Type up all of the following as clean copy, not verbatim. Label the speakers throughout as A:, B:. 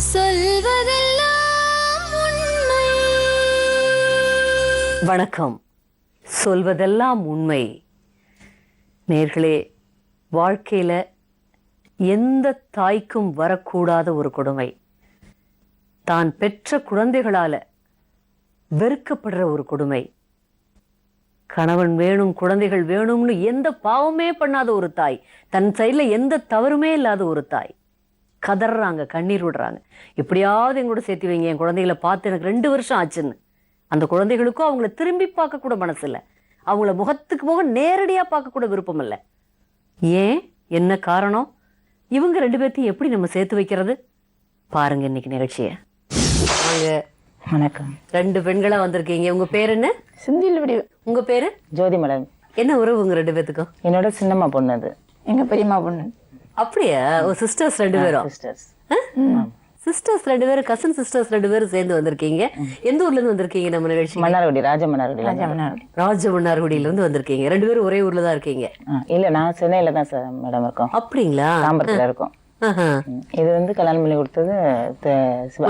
A: சொல்வதெல்லாம் உண்மை.
B: வணக்கம். சொல்வதெல்லாம் உண்மை. நேர்களே, வாழ்க்கையில எந்த தாய்க்கும் வரக்கூடாத ஒரு கொடுமை, தான் பெற்ற குழந்தைகளால வெறுக்கப்படுற ஒரு கொடுமை. கணவன் வேணும், குழந்தைகள் வேணும்னு எந்த பாவமே பண்ணாத ஒரு தாய், தன் சைட்ல எந்த தவறுமே இல்லாத ஒரு தாய் கதறாங்க, கண்ணீர் விடுறாங்க. எப்படியாவது எங்களோட சேர்த்து வைங்க, என் குழந்தைகளை பார்த்து எனக்கு 2 வருஷம் ஆச்சுன்னு. அந்த குழந்தைகளுக்கும் அவங்கள திரும்பி பார்க்க கூட மனசு இல்லை, அவங்கள முகத்துக்கு முகம் நேரடியா பார்க்க கூட விருப்பம் இல்லை. ஏன், என்ன காரணம்? இவங்க 2 பேர்த்தையும் எப்படி நம்ம சேர்த்து வைக்கிறது? பாருங்க இன்னைக்கு நிகழ்ச்சியை.
C: வணக்கம்.
B: 2 பெண்களா வந்திருக்கீங்க. உங்க பேர் என்ன?
C: சிந்தில்.
B: உங்க பேரு?
C: ஜோதி மேடம்.
B: என்ன உறவு உங்க 2 பேத்துக்கும்?
C: என்னோட சின்னம்மா பொண்ணு, அது எங்க பெரியம்மா பொண்ணு.
B: அப்படியா? சிஸ்டர்ஸ் 2 பேரும்? சிஸ்டர்ஸ் 2 பேரும், கசின் சிஸ்டர்ஸ் 2 பேரும் சேர்ந்து வந்திருக்கீங்க. எந்த ஊர்ல இருந்து வந்திருக்கீங்க நம்ம நிகழ்ச்சி?
C: மன்னார்குடி, ராஜமன்னார்குடி.
B: ராஜமன்னார்குடியில இருந்து வந்திருக்கீங்க. 2 பேரும் ஒரே ஊர்ல தான் இருக்கீங்க?
C: இல்ல, நான் சென்னையில தான் சார் மேடம் இருக்கோம்.
B: அப்படிங்களா?
C: தாம்பரத்துல இருக்கோம். இது வந்து கல்யாணம் பண்ணி கொடுத்தது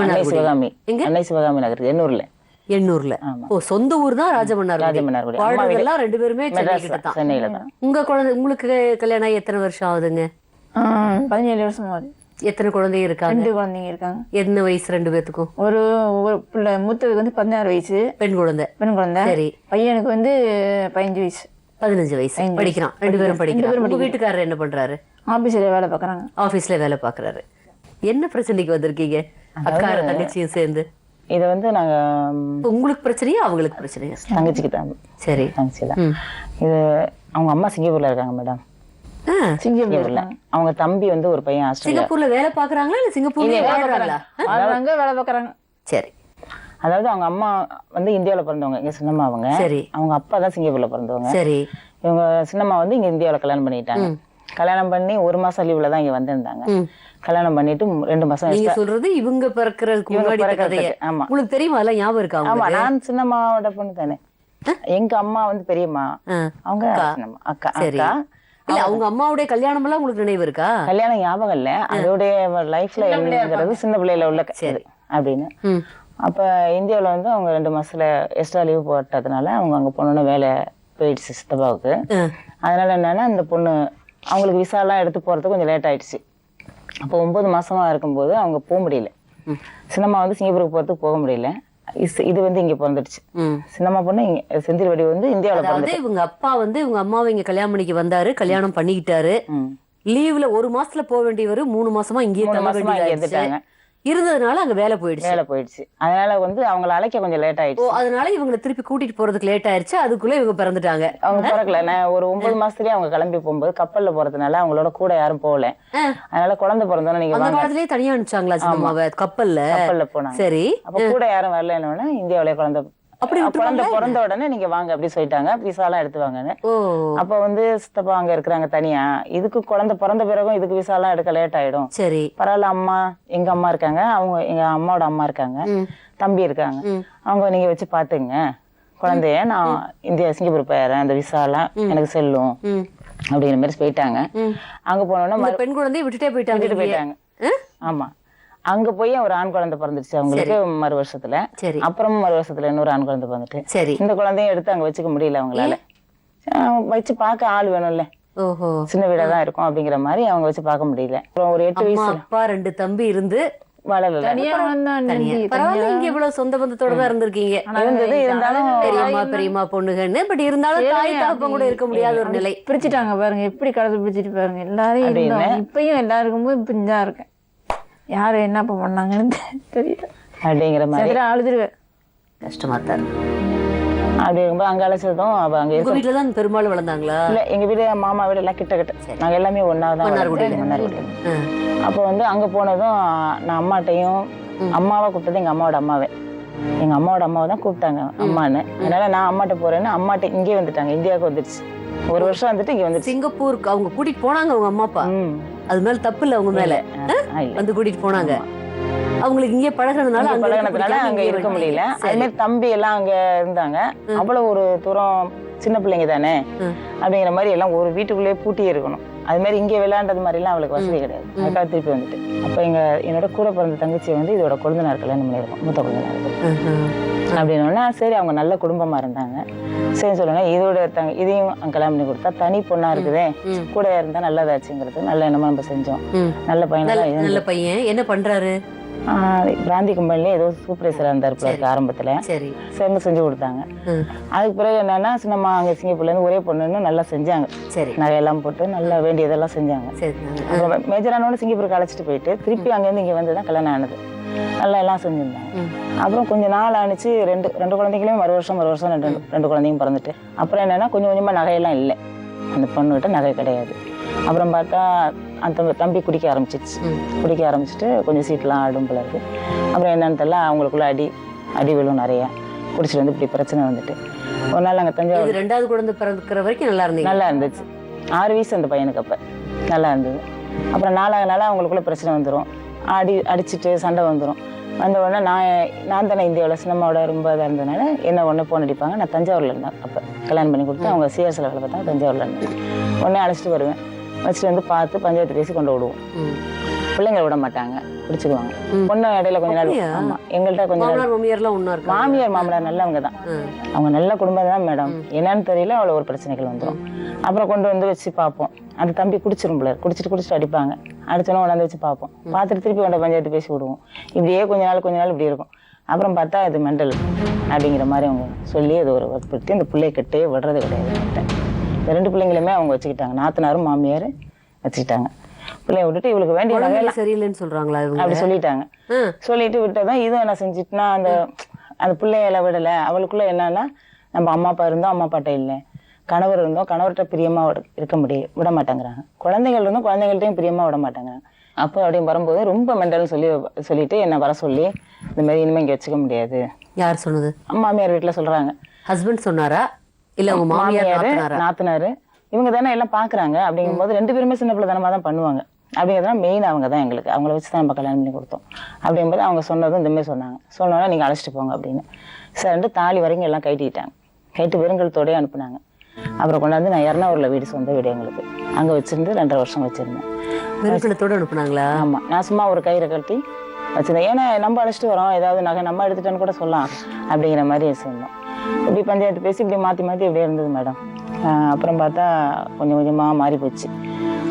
C: அன்னை சிவகாமி. அன்னை சிவகாமி நகர், எண்ணூர்ல.
B: எண்ணூர்ல. ஓ, சொந்த ஊர் தான் ராஜமன்னார்குடி. எல்லாம் 2 பேருமே
C: சென்னையில தான்.
B: உங்க குழந்தை, உங்களுக்கு கல்யாணம் ஆகி எத்தனை வருஷம் ஆகுதுங்க?
C: 17 வருஷம் ஆகுது.
B: எத்தனை குழந்தைங்க இருக்காங்க?
C: 2 குழந்தைங்க இருக்காங்க.
B: என்ன வயசு 2 பேத்துக்கும்?
C: ஒரு பிள்ளை, மூத்ததுக்கு வந்து 16 வயசு,
B: பெண் குழந்தை.
C: சரி. பையனுக்கு வந்து 15 வயசு.
B: 15 வயசு படிக்கிறான். 2 பேரும் படிக்கிறாங்க. உங்க வீட்டுக்காரர் என்ன பண்றாரு?
C: ஆபீஸ்ல வேலை பாக்குறாங்க.
B: ஆபீஸ்ல வேலை பாக்குறாரு. என்ன பிரச்சனைக்கு வந்திருக்கீங்க அக்கா தங்கச்சியும் சேர்ந்து?
C: இதை வந்து நாங்க,
B: உங்களுக்கு பிரச்சனையா அவங்களுக்கு பிரச்சனையா?
C: தங்கச்சிக்கு தான். சரி, தங்கச்சி தான். இது அவங்க அம்மா சிங்கப்பூர்ல இருக்காங்க மேடம். சிங்கப்பூர்ல அவங்க தம்பி வந்து ஒரு பையன் ஆஸ்திரேலியா.
B: சிங்கப்பூர்ல வேலை பாக்குறாங்களா இல்ல சிங்கப்பூர்ல
C: வேலை பாக்குறாங்க?
B: சரி.
C: அதாவது அவங்க அம்மா வந்து இந்தியாவில பிறந்தவங்க, எங்க சின்னம்மா. அவங்க
B: சரி.
C: அவங்க அப்பா தான் சிங்கப்பூர்ல பிறந்தவங்க.
B: சரி.
C: இவங்க சின்னம்மா வந்து இங்க இந்தியாவில கல்யாணம் பண்ணிட்டாங்க. கல்யாணம் பண்ணி 1 மாசம் லீவ்ல தான் இங்க வந்திருந்தாங்க. கல்யாணம் பண்ணிட்டு 2 மாசம்.
B: நீங்க சொல்றது இவங்க பிறக்கிறதுக்கு முன்னாடி கதையே?
C: ஆமா.
B: உங்களுக்கு தெரியுமா? எல்லாம் ஞாபகம் இருக்கா?
C: ஆமா, நான் சின்னம்மாவோட பொண்ணு தானே. எங்க அம்மா வந்து பெரியம்மா, அவங்க அக்கா.
B: அக்கா. இல்ல, அவங்க அம்மாவுடைய கல்யாணம் எல்லாம் உங்களுக்கு நினைவு இருக்கா?
C: கல்யாணம் ஞாபகம் இல்ல, அதோடைய லைஃப்ல என்னங்கிறது சின்ன பிள்ளையில உள்ள சரி அப்படின்னு. அப்ப இந்தியாவில வந்து அவங்க 2 மாசத்துல எக்ஸ்ட்ரா லீவ் போட்டதுனால அவங்க அங்க பொண்ணு வேலை போயிடுச்சு சித்தப்பாவுக்கு. அதனால என்னன்னா, அந்த பொண்ணு அவங்களுக்கு விசா எல்லாம் எடுத்து போறதுக்கு கொஞ்சம் லேட் ஆயிடுச்சு. அப்போ 9 மாசமா இருக்கும்போது அவங்க போக முடியல. சின்னம்மா வந்து சிங்கப்பூருக்கு போறதுக்கு போக முடியல. இது வந்து இங்க பிறந்துடுச்சு. சின்னம்மா பொண்ணு செந்தில் வடி வந்து இந்தியாவில பிறந்து.
B: இவங்க அப்பா வந்து இவங்க அம்மாவை இங்க கல்யாணம் பண்ணிக்கு வந்தாரு, கல்யாணம் பண்ணிக்கிட்டாரு. லீவ்ல 1 மாசத்துல போக வேண்டியவர் 3 மாசமா இங்கே இருந்துட்டாங்க. இருந்ததுனால அங்க வேலை போயிடுச்சு.
C: அதனால வந்து அவங்களை அழைக்க கொஞ்சம் லேட் ஆயிடுச்சு.
B: அதனால இவங்களை திருப்பி கூட்டிட்டு போறதுக்கு லேட் ஆயிடுச்சு. அதுக்குள்ள இவங்க பிறந்துட்டாங்க.
C: அவங்க பிறக்கல. நான் ஒரு 9 மாசத்துலயே அவங்க கிளம்பி போகும்போது கப்பல்ல போறதுனால அவங்களோட கூட யாரும் போகல. அதனால குழந்தை பிறந்தோன்னு நீங்க
B: அந்த காலத்திலேயே தனியா அனுப்பிச்சாங்களா சின்னம்மாவை கப்பல்ல
C: போனாங்க.
B: சரி.
C: அப்ப கூட யாரும் வரலன்னு இந்தியாவிலே குழந்தை பிறந்த உடனே நீங்க வாங்க அப்படி சொல்லிட்டாங்க. விசா எல்லாம் எடுத்து வாங்கன்னு. அப்ப வந்து சித்தப்பா அங்க இருக்கிறாங்க தனியா. இதுக்கு குழந்தை பிறந்த பிறகும் இதுக்கு விசா எல்லாம் எடுக்க லேட் ஆயிடும். சரி, பரவாயில்ல. அம்மா, எங்க அம்மா இருக்காங்க, அவங்க எங்க அம்மாவோட அம்மா இருக்காங்க, தம்பி இருக்காங்க, அவங்க நீங்க வச்சு பாத்துங்க குழந்தைய. நான் சிங்கப்பூர் போயிடுறேன், அந்த விசா எல்லாம் எனக்கு செல்லும் அப்படிங்கிற மாதிரி போயிட்டாங்க. அங்க போனோம்னா
B: பெண் குழந்தைய விட்டுட்டே போயிட்டாங்க.
C: ஆமா, அங்க போய் ஒரு ஆண் குழந்தை பிறந்துருச்சு அவங்களுக்கு மறு வருஷத்துல. அப்புறம் மறு வருஷத்துல இன்னொரு ஆண் குழந்தை பிறந்துட்டு இந்த குழந்தையும் எடுத்து அங்க வச்சுக்க முடியல அவங்களால. வச்சு பார்க்க ஆள் வேணும்ல, சின்ன வீடாதான் இருக்கும் அப்படிங்கிற மாதிரி அவங்க வச்சு பார்க்க முடியல. அப்புறம் ஒரு 8 வயசு
B: அப்பா 2 தம்பி இருந்து
C: வளரல.
B: இவ்வளவு சொந்த பந்தத்தோட தான் இருந்திருக்கீங்க.
C: இருந்தாலும்
B: பெரியம்மா பொண்ணுகன்னு, பட் இருந்தாலும் தாய் தகப்பன் கூட இருக்க முடியாத ஒரு நிலை.
D: பிரிச்சுட்டாங்க பாருங்க, எப்படி கடவுள் பிரிச்சுட்டு பாருங்க. எல்லாரும் இப்பயும் எல்லாருக்கும் இப்படிதான் இருக்கேன். யாரு என்ன பண்ணாங்கன்னு தெரியல
C: அப்படிங்கிற மாதிரி
D: அழுதுருவேன்.
B: கஷ்டமா தான்
C: அப்படிங்கும்போது அங்க அழைச்சதும்
B: எங்க வீட்டுலதான் பெரும்பாலும் வளர்ந்தாங்களா?
C: இல்ல, எங்க வீடு மாமா வீடு எல்லாம் கிட்ட நாங்க எல்லாமே ஒன்னாதான். அப்ப வந்து அங்க போனதும் நான் அம்மாட்டையும், அம்மாவை கூப்பிட்டது எங்க அம்மாவோட அம்மாவை, எங்க அம்மாவோட அம்மாவை தான் கூப்பிட்டாங்க அம்மான்னு. அதனால நான் அம்மாட்ட போறேன்னு அம்மாட்ட இங்கே வந்துட்டாங்க. இந்தியாவுக்கு வந்துருச்சு. 1 வருஷம் வந்துட்டு இங்க வந்து
B: சிங்கப்பூருக்கு அவங்க கூட்டிட்டு போனாங்க அவங்க அம்மா அப்பா. அது மேல தப்பு இல்ல, அவங்க மேல வந்து கூட்டிட்டு போனாங்க. அவங்களுக்கு இங்கே பழகினதுனால
C: அங்க இருக்க முடியல. அதே மாதிரி தம்பி எல்லாம் அங்க இருந்தாங்க. அவ்வளவு ஒரு தூரம் சின்ன பிள்ளைங்க தானே அப்படிங்கிற மாதிரி எல்லாம் ஒரு வீட்டுக்குள்ளேயே பூட்டி இருக்கணும். அது மாதிரி இங்கே விளையாண்டது மாதிரிலாம் அவளுக்கு வசதி கிடையாது. அதுக்காக திருப்பி வந்துட்டு அப்போ என்னோட கூட பிறந்த தங்கச்சி வந்து இதோட கொழுந்தனார் கல்யாணம் பண்ணியிருக்கோம், மூத்த கொழுந்தனாருக்கு. அப்படின்னா சரி அவங்க நல்ல குடும்பமா இருந்தாங்க. சரி சொல்லுங்க இதோட இதையும் கல்யாணம் பண்ணி கொடுத்தா தனி பொண்ணா இருக்குதே, கூட இருந்தா நல்லதாச்சுங்கிறது நல்ல எண்ணமா நம்ம செஞ்சோம். நல்ல பையன்.
B: நல்ல பையன் என்ன பண்றாரு?
C: பிராந்தி கம்பெனில ஏதோ சூப்பர்வைசரா இருந்தாரு ஆரம்பத்துல. சேர்ந்து செஞ்சு கொடுத்தாங்க. அதுக்கு பிறகு என்னன்னா நம்ம அங்க சிங்கப்பூர்ல இருந்து ஒரே பொண்ணுன்னு நல்லா செஞ்சாங்க. நகையெல்லாம் போட்டு நல்லா வேண்டியதெல்லாம் செஞ்சாங்க. மேஜரானோட சிங்கப்பூருக்கு அழைச்சிட்டு போயிட்டு திருப்பி அங்கேருந்து இங்க வந்துதான் கல்யாணம் ஆனது. நல்லா எல்லாம் செஞ்சிருந்தாங்க. அப்புறம் கொஞ்சம் நாள் ஆணிச்சு ரெண்டு குழந்தைங்களுமே மறு வருஷம் ரெண்டு குழந்தைங்க பிறந்துட்டு அப்புறம் என்னன்னா கொஞ்சம் கொஞ்சமா நகையெல்லாம் இல்லை. அந்த பொண்ணுகிட்ட நகை கிடையாது. அப்புறம் பார்த்தா அந்த தம்பி குடிக்க ஆரம்பிச்சிட்டு கொஞ்சம் சீட்லாம் ஆடும் போல இருக்கு. அப்புறம் என்னன்னு தெரியல அவங்களுக்குள்ள அடி விழும் நிறைய. குடிச்சிட்டு வந்து இப்படி பிரச்சனை வந்துட்டு ஒரு நாள் அங்கே தஞ்சாவூர்
B: 2வது குழந்தை பிறந்துக்கிற வரைக்கும் நல்லா
C: இருந்துச்சு. 6 வயசு அந்த பையனுக்கு அப்போ நல்லா இருந்தது. அப்புறம் நாளாக அவங்களுக்குள்ள பிரச்சனை வந்துடும். அடிச்சுட்டு சண்டை வந்துடும். வந்த உடனே நான் தானே இந்தியாவில் சினிமாவோட ரொம்ப இதாக இருந்ததுனால என்ன ஒன்று ஃபோன் அடிப்பாங்க. நான் தஞ்சாவூரில் இருந்தேன் அப்போ கல்யாணம் பண்ணி கொடுத்து அவங்க சிஎஸ்ல வேலை பார்த்தாங்க. தஞ்சாவூரில் இருந்தேன். உடனே அழைச்சிட்டு வருவேன். வச்சுட்டு வந்து பார்த்து பஞ்சாயத்து பேசி கொண்டு விடுவோம். பிள்ளைங்க விட மாட்டாங்க, பிடிச்சிக்குவாங்க. பொண்ணு இடையில கொஞ்ச நாள் ஆமா எங்கள்கிட்ட கொஞ்சம் மாமியார் மாமனார் நல்லவங்க தான். அவங்க நல்ல குடும்பம் தான் மேடம். என்னன்னு தெரியல அவ்வளோ ஒரு பிரச்சனைகள் வந்துடும். அப்புறம் கொண்டு வந்து வச்சு பார்ப்போம். அந்த தம்பி குடிச்சிரும் பிள்ளை குடிச்சிட்டு அடிப்பாங்க. அடிச்சோன்னா உடனே வச்சு பார்ப்போம். பார்த்துட்டு திருப்பி கொண்ட பஞ்சாயத்து பேசி விடுவோம். இப்படியே கொஞ்ச நாள் இப்படி இருக்கும். அப்புறம் பார்த்தா இது மெண்டல் அப்படிங்கிற மாதிரி அவங்க சொல்லி அது ஒரு வற்புறுத்தி அந்த பிள்ளைய கட்டே விடுறது கிடையாது. இந்த 2 பிள்ளைங்களுமே அவங்க வச்சுக்கிட்டாங்க. நாத்தனாரும் மாமியார் வச்சுக்கிட்டாங்க. பிள்ளைய விட்டுட்டு இவளுக்கு வேண்டிய நகையெல்லாம்
B: சரியில்லைன்னு சொல்றாங்களா
C: அப்படி சொல்லிட்டாங்க. சொல்லிட்டு விட்டதான் இதுவும் என்ன செஞ்சுட்டுனா அந்த பிள்ளையில விடலை. அவளுக்குள்ள என்னன்னா நம்ம அம்மா அப்பா இருந்தோம், அம்மா அப்பாட்ட இல்லை. கணவர் இருந்தோம், கணவர்கிட்ட பிரியமா இருக்க விட மாட்டேங்கிறாங்க. குழந்தைகள் இருந்தோம், குழந்தைகள்ட்டையும் பிரியமா விட மாட்டேங்கிறாங்க. அப்போ அப்படின்னு வரும்போது ரொம்ப மெண்டல்னு சொல்லிட்டு என்ன வர சொல்லி இந்த மாதிரி இனிமே இங்கே வச்சுக்க முடியாது.
B: யார் சொன்னது?
C: மாமியார் வீட்டில் சொல்றாங்க.
B: ஹஸ்பண்ட் சொன்னாரா இல்ல உங்க
C: மாமியார் நாத்தனாரு இவங்க தானே எல்லாம் பாக்குறாங்க. அப்படிங்கும்போது 2 பேருமே சின்ன பிள்ளை தனமா தான் பண்ணுவாங்க. அப்படிங்கிறதுனா மெயின் அவங்க தான் எங்களுக்கு. அவங்கள வச்சு தான் நம்ம கல்யாணம் பண்ணி கொடுத்தோம். அப்படிங்கும்போது அவங்க சொன்னதும் இந்த மாதிரி சொன்னோன்னா நீங்கள் அழைச்சிட்டு போங்க அப்படின்னு. சரிண்டு தாலி வரைக்கும் எல்லாம் கட்டிட்டாங்க. வெறுங்கலத்தோடய அனுப்புனாங்க. அப்புறம் கொண்டாந்து நான் எர்ணாவூர்ல சொந்த வீடு எங்களுக்கு அங்கே வச்சிருந்து 2.5 வருஷம் வச்சிருந்தேன்.
B: வெறுங்கலத்தோட அனுப்புனாங்களா?
C: ஆமாம். நான் சும்மா ஒரு கயிறை கட்டி வச்சிருந்தேன். ஏன்னா நம்ம அழைச்சிட்டு வரோம், ஏதாவது நகை நம்ம எடுத்துட்டோன்னு கூட சொல்லலாம் அப்படிங்கிற மாதிரி வச்சிருந்தோம். இப்படி பஞ்சாயத்து பேசி இப்படி மாற்றி இப்படியே இருந்தது மேடம். அப்புறம் பார்த்தா கொஞ்சம் கொஞ்சமாக மாறி போச்சு.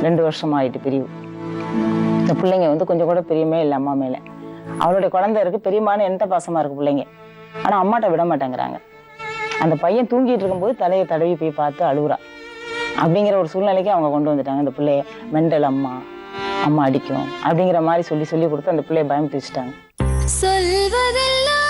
C: 2 வருஷம் ஆகிட்டு பிரிவு. இந்த பிள்ளைங்க கொஞ்சம் கூட பிரியமே இல்லை அம்மா மேலே. அவளுடைய குழந்தை இருக்கு, பெரியம்மானு எந்த பாசமாக இருக்கு பிள்ளைங்க. ஆனால் அம்மாட்ட விட மாட்டேங்கிறாங்க. அந்த பையன் தூங்கிட்டு இருக்கும்போது தலையை தடவி போய் பார்த்து அழுகுறா. அப்படிங்கிற ஒரு சூழ்நிலைக்கு அவங்க கொண்டு வந்துட்டாங்க. அந்த பிள்ளைய மெண்டல் அம்மா அடிக்கும் அப்படிங்கிற மாதிரி சொல்லி கொடுத்து அந்த பிள்ளைய பயமுறுத்தி வச்சுட்டாங்க.
A: சொல்வதெல்லாம்